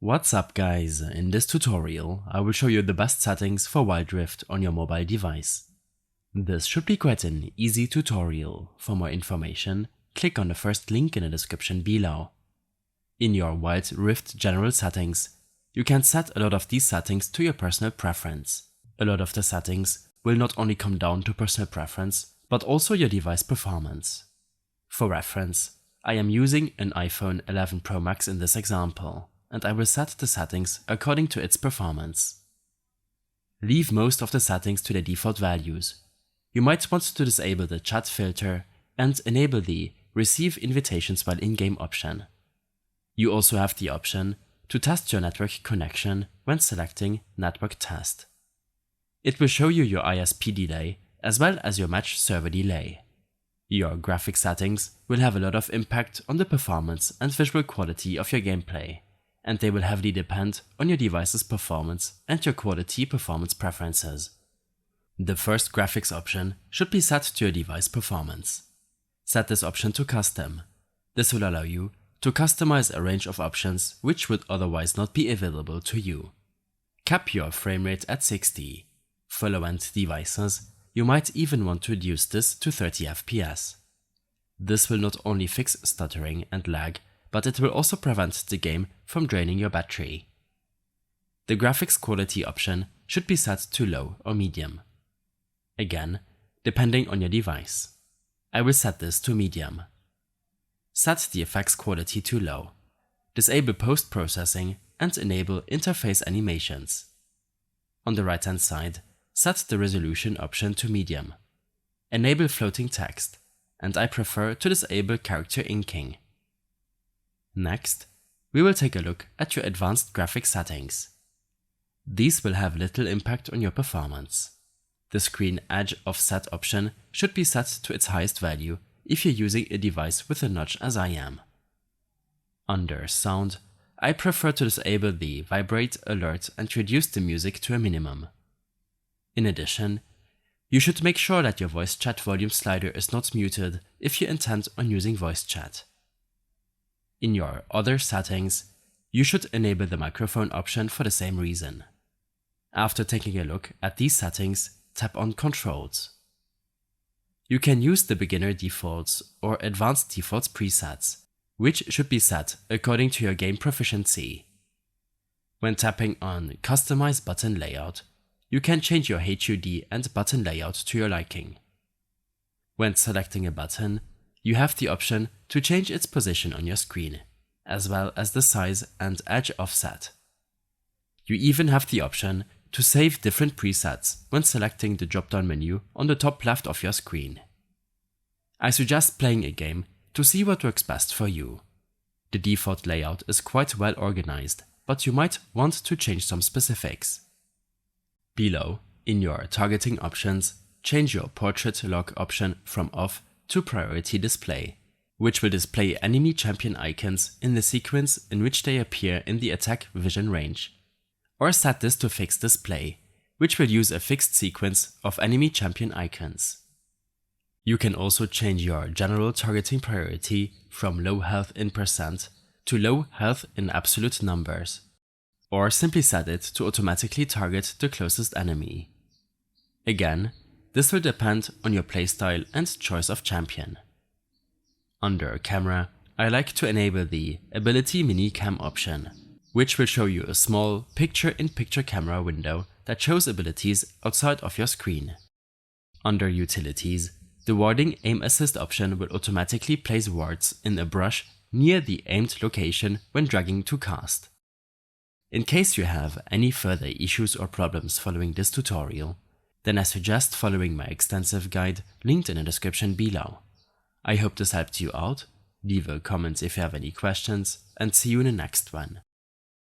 What's up guys, in this tutorial I will show you the best settings for Wild Rift on your mobile device. This should be quite an easy tutorial. For more information, click on the first link in the description below. In your Wild Rift general settings, you can set a lot of these settings to your personal preference. A lot of the settings will not only come down to personal preference, but also your device performance. For reference, I am using an iPhone 11 Pro Max in this example, and I will set the settings according to its performance. Leave most of the settings to their default values. You might want to disable the chat filter and enable the receive invitations while in-game option. You also have the option to test your network connection when selecting network test. It will show you your ISP delay as well as your match server delay. Your graphic settings will have a lot of impact on the performance and visual quality of your gameplay, and they will heavily depend on your device's performance and your quality performance preferences. The first graphics option should be set to your device performance. Set this option to custom. This will allow you to customize a range of options which would otherwise not be available to you. Cap your frame rate at 60. For low-end devices, you might even want to reduce this to 30 FPS. This will not only fix stuttering and lag, but it will also prevent the game from draining your battery. The graphics quality option should be set to low or medium. Again, depending on your device. I will set this to medium. Set the effects quality to low. Disable post-processing and enable interface animations. On the right hand side, set the resolution option to medium. Enable floating text, and I prefer to disable character inking. Next, we will take a look at your advanced graphics settings. These will have little impact on your performance. The screen edge offset option should be set to its highest value if you're using a device with a notch as I am. Under sound, I prefer to disable the vibrate alert and reduce the music to a minimum. In addition, you should make sure that your voice chat volume slider is not muted if you intend on using voice chat. In your other settings, you should enable the microphone option for the same reason. After taking a look at these settings, tap on Controls. You can use the beginner defaults or advanced defaults presets, which should be set according to your game proficiency. When tapping on Customize button layout, you can change your HUD and button layout to your liking. When selecting a button, you have the option to change its position on your screen, as well as the size and edge offset. You even have the option to save different presets when selecting the drop-down menu on the top left of your screen. I suggest playing a game to see what works best for you. The default layout is quite well organized, but you might want to change some specifics. Below, in your targeting options, change your portrait lock option from off to priority display, which will display enemy champion icons in the sequence in which they appear in the attack vision range. Or set this to fixed display, which will use a fixed sequence of enemy champion icons. You can also change your general targeting priority from low health in percent to low health in absolute numbers, or simply set it to automatically target the closest enemy. Again, this will depend on your playstyle and choice of champion. Under camera, I like to enable the Ability Minicam option, which will show you a small picture-in-picture camera window that shows abilities outside of your screen. Under Utilities, the warding aim assist option will automatically place wards in a brush near the aimed location when dragging to cast. In case you have any further issues or problems following this tutorial, then I suggest following my extensive guide linked in the description below. I hope this helped you out. Leave a comment if you have any questions, and see you in the next one.